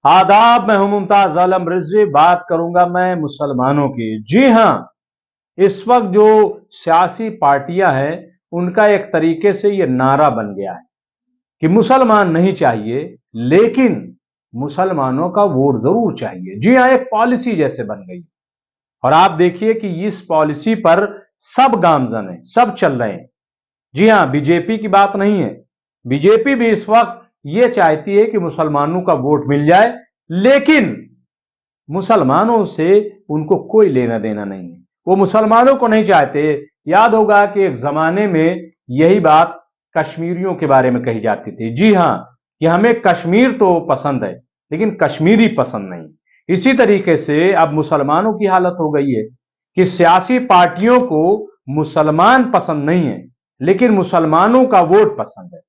आदाब, मैं हूं मुमताज आलम रिजवी। बात करूंगा मैं मुसलमानों की। जी हां, इस वक्त जो सियासी पार्टियां हैं उनका एक तरीके से यह नारा बन गया है कि मुसलमान नहीं चाहिए, लेकिन मुसलमानों का वोट जरूर चाहिए। जी हां, एक पॉलिसी जैसे बन गई। और आप देखिए कि इस पॉलिसी पर सब गामजन है, सब चल रहे हैं। जी हां, बीजेपी की बात नहीं है। बीजेपी भी इस वक्त यह चाहती है कि मुसलमानों का वोट मिल जाए, लेकिन मुसलमानों से उनको कोई लेना देना नहीं है। वो मुसलमानों को नहीं चाहते। याद होगा कि एक जमाने में यही बात कश्मीरियों के बारे में कही जाती थी। जी हां, कि हमें कश्मीर तो पसंद है, लेकिन कश्मीरी पसंद नहीं। इसी तरीके से अब मुसलमानों की हालत हो गई है कि सियासी पार्टियों को मुसलमान पसंद नहीं है, लेकिन मुसलमानों का वोट पसंद है।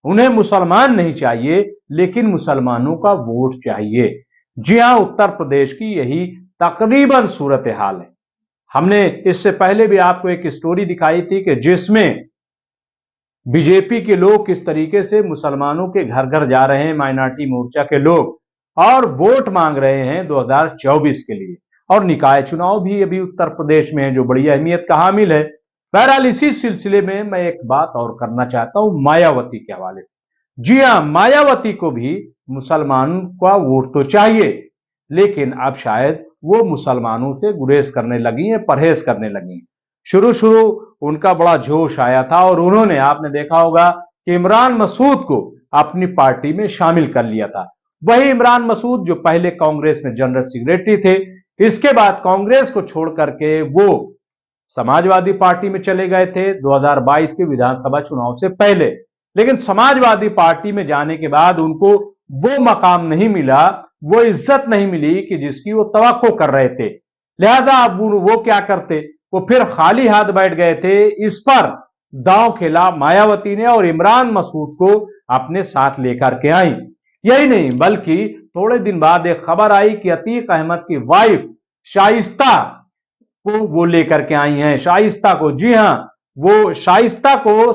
उन्हें मुसलमान नहीं चाहिए, लेकिन मुसलमानों का वोट चाहिए। जी हां, उत्तर प्रदेश की यही तकरीबन सूरत हाल है। हमने इससे पहले भी आपको एक स्टोरी दिखाई थी कि जिसमें बीजेपी के लोग किस तरीके से मुसलमानों के घर घर जा रहे हैं, माइनॉरिटी मोर्चा के लोग, और वोट मांग रहे हैं 2024 के लिए। और निकाय चुनाव भी अभी उत्तर प्रदेश में है, जो बड़ी अहमियत का हामिल है। बहरहाल इसी सिलसिले में मैं एक बात और करना चाहता हूं मायावती के हवाले से। जी हां, मायावती को भी मुसलमान का वोट तो चाहिए, लेकिन अब शायद वो मुसलमानों से गुरेज करने लगी हैं, परहेज करने लगी हैं। शुरू शुरू उनका बड़ा जोश आया था और उन्होंने, आपने देखा होगा कि इमरान मसूद को अपनी पार्टी में शामिल कर लिया था। वही इमरान मसूद जो पहले कांग्रेस में जनरल सेक्रेटरी थे, इसके बाद कांग्रेस को छोड़ करके वो समाजवादी पार्टी में चले गए थे 2022 के विधानसभा चुनाव से पहले। लेकिन समाजवादी पार्टी में जाने के बाद उनको वो मकाम नहीं मिला, वो इज्जत नहीं मिली कि जिसकी वो तवक्को कर रहे थे। लिहाजा अब वो क्या करते, वो फिर खाली हाथ बैठ गए थे। इस पर दांव खेला मायावती ने और इमरान मसूद को अपने साथ लेकर के आई। यही नहीं, बल्कि थोड़े दिन बाद एक खबर आई कि अतीक अहमद की वाइफ शाइस्ता को वो लेकर के आई हैं। शाइस्ता को, जी हां, वो शाइस्ता को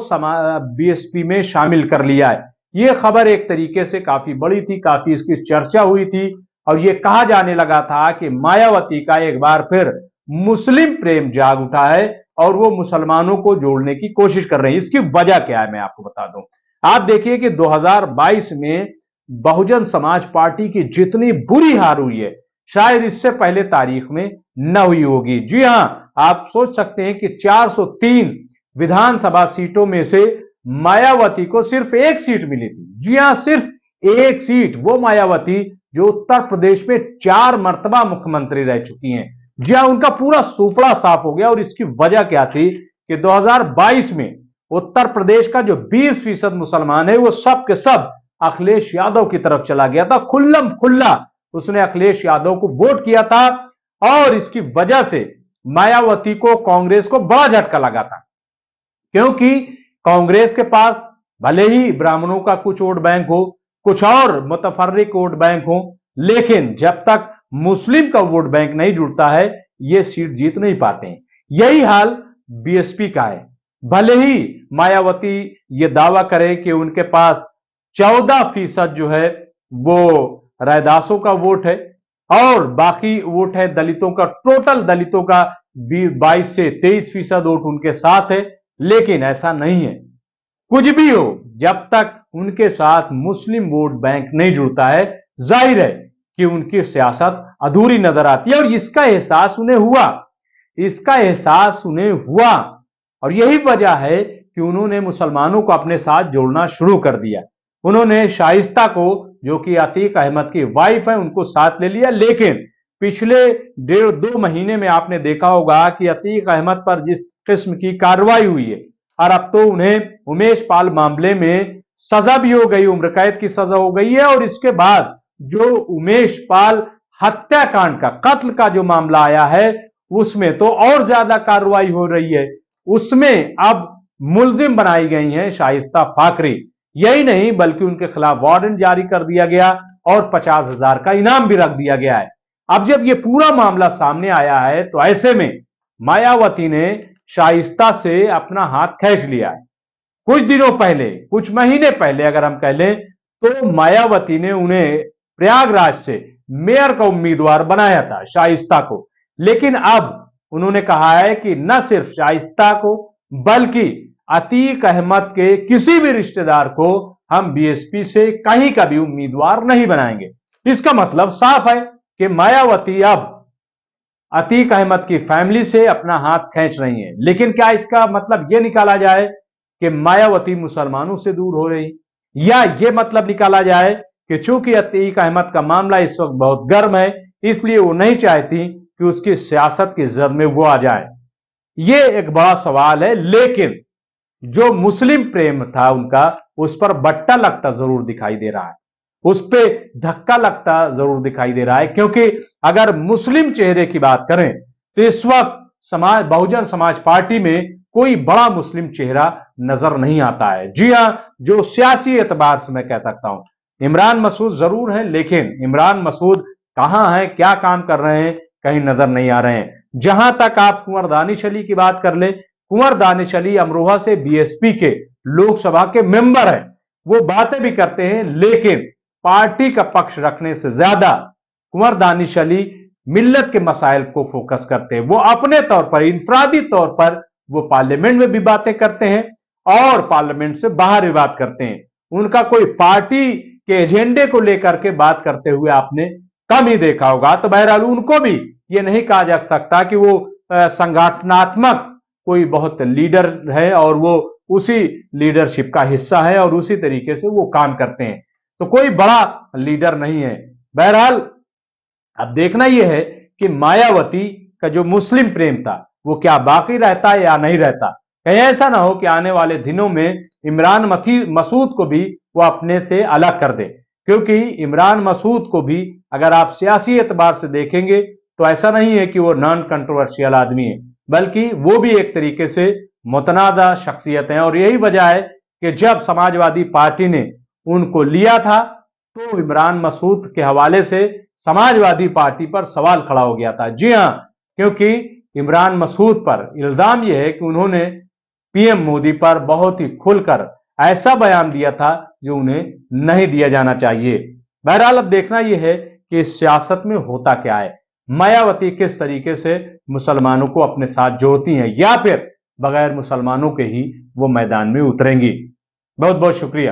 बीएसपी में शामिल कर लिया है। ये खबर एक तरीके से काफी बड़ी थी, काफी इसकी चर्चा हुई थी और ये कहा जाने लगा था कि मायावती का एक बार फिर मुस्लिम प्रेम जाग उठा है और वो मुसलमानों को जोड़ने की कोशिश कर रहे हैं। इसकी वजह क्या है मैं आपको बता दूं। आप देखिए कि 2022 में बहुजन समाज पार्टी की जितनी बुरी हार हुई है, शायद इससे पहले तारीख में न हुई होगी। जी हां, आप सोच सकते हैं कि 403 विधानसभा सीटों में से मायावती को सिर्फ एक सीट मिली थी। जी हां, सिर्फ एक सीट। वो मायावती जो उत्तर प्रदेश में 4 मर्तबा मुख्यमंत्री रह चुकी हैं। जी हां, उनका पूरा सुपड़ा साफ हो गया। और इसकी वजह क्या थी कि 2022 में उत्तर प्रदेश का जो 20% मुसलमान है, वो सब के सब अखिलेश यादव की तरफ चला गया था। खुल्लम खुल्ला उसने अखिलेश यादव को वोट किया था और इसकी वजह से मायावती को, कांग्रेस को बड़ा झटका लगा था। क्योंकि कांग्रेस के पास भले ही ब्राह्मणों का कुछ वोट बैंक हो, कुछ और मुतफर्रिक वोट बैंक हो, लेकिन जब तक मुस्लिम का वोट बैंक नहीं जुड़ता है, ये सीट जीत नहीं पाते हैं। यही हाल बीएसपी का है। भले ही मायावती ये दावा करे कि उनके पास 14% जो है वो रैदासों का वोट है और बाकी वोट है दलितों का। टोटल दलितों का 22 से 23% वोट उनके साथ है, लेकिन ऐसा नहीं है। कुछ भी हो, जब तक उनके साथ मुस्लिम वोट बैंक नहीं जुड़ता है, जाहिर है कि उनकी सियासत अधूरी नजर आती है। और इसका एहसास उन्हें हुआ, इसका एहसास उन्हें हुआ और यही वजह है कि उन्होंने मुसलमानों को अपने साथ जोड़ना शुरू कर दिया। उन्होंने शाइस्ता को, जो कि अतीक अहमद की वाइफ है, उनको साथ ले लिया। लेकिन पिछले 1.5-2 महीने में आपने देखा होगा कि अतीक अहमद पर जिस किस्म की कार्रवाई हुई है, और अब तो उन्हें उमेश पाल मामले में सजा भी हो गई, उम्र कैद की सजा हो गई है। और इसके बाद जो उमेश पाल हत्याकांड का, कत्ल का जो मामला आया है, उसमें तो और ज्यादा कार्रवाई हो रही है। उसमें अब मुलजिम बनाई गई हैं शाइस्ता फाखरी। यही नहीं, बल्कि उनके खिलाफ वारंट जारी कर दिया गया और 50,000 का इनाम भी रख दिया गया है। अब जब ये पूरा मामला सामने आया है, तो ऐसे में मायावती ने शाइस्ता से अपना हाथ खींच लिया है। कुछ दिनों पहले, कुछ महीने पहले अगर हम कह लें, तो मायावती ने उन्हें प्रयागराज से मेयर का उम्मीदवार बनाया था, शाइस्ता को। लेकिन अब उन्होंने कहा है कि न सिर्फ शाइस्ता को बल्कि अतीक अहमद के किसी भी रिश्तेदार को हम बीएसपी से कहीं का भी उम्मीदवार नहीं बनाएंगे। इसका मतलब साफ है कि मायावती अब अतीक अहमद की फैमिली से अपना हाथ खींच रही है। लेकिन क्या इसका मतलब यह निकाला जाए कि मायावती मुसलमानों से दूर हो रही, या यह मतलब निकाला जाए कि चूंकि अतीक अहमद का मामला इस वक्त बहुत गर्म है इसलिए वो नहीं चाहती कि उसकी सियासत की जद में वो आ जाए? यह एक बड़ा सवाल है। लेकिन जो मुस्लिम प्रेम था उनका, उस पर बट्टा लगता जरूर दिखाई दे रहा है, उस पर धक्का लगता जरूर दिखाई दे रहा है। क्योंकि अगर मुस्लिम चेहरे की बात करें तो इस वक्त बहुजन समाज पार्टी में कोई बड़ा मुस्लिम चेहरा नजर नहीं आता है। जी हां, जो सियासी एतबार से मैं कह सकता हूं, इमरान मसूद जरूर है, लेकिन इमरान मसूद कहां है, क्या काम कर रहे हैं, कहीं नजर नहीं आ रहे हैं। जहां तक आप कुंवर दानिश अली की बात कर ले, कुंवर दानिश अली अमरोहा से बीएसपी के लोकसभा के मेंबर हैं, वो बातें भी करते हैं, लेकिन पार्टी का पक्ष रखने से ज्यादा कुंवर दानिश अली मिल्लत के मसाइल को फोकस करते हैं। वो अपने तौर पर, इंफरादी तौर पर वो पार्लियामेंट में भी बातें करते हैं और पार्लियामेंट से बाहर भी बात करते हैं। उनका कोई पार्टी के एजेंडे को लेकर के बात करते हुए आपने कम ही देखा होगा। तो बहरहाल उनको भी ये नहीं कहा जा सकता कि वो संगठनात्मक कोई बहुत लीडर है और वो उसी लीडरशिप का हिस्सा है और उसी तरीके से वो काम करते हैं, तो कोई बड़ा लीडर नहीं है। बहरहाल अब देखना यह है कि मायावती का जो मुस्लिम प्रेम था वो क्या बाकी रहता है या नहीं रहता। कहीं ऐसा ना हो कि आने वाले दिनों में इमरान मसूद को भी वो अपने से अलग कर दे, क्योंकि इमरान मसूद को भी अगर आप सियासी एतबार से देखेंगे तो ऐसा नहीं है कि वो नॉन कंट्रोवर्शियल आदमी है, बल्कि वो भी एक तरीके से मुतनाज़ा शख्सियत है। और यही वजह है कि जब समाजवादी पार्टी ने उनको लिया था तो इमरान मसूद के हवाले से समाजवादी पार्टी पर सवाल खड़ा हो गया था। जी हां, क्योंकि इमरान मसूद पर इल्जाम यह है कि उन्होंने पीएम मोदी पर बहुत ही खुलकर ऐसा बयान दिया था जो उन्हें नहीं दिया जाना चाहिए। बहरहाल अब देखना यह है कि इस सियासत में होता क्या है, मायावती किस तरीके से मुसलमानों को अपने साथ जोड़ती हैं या फिर बगैर मुसलमानों के ही वो मैदान में उतरेंगी। बहुत बहुत शुक्रिया।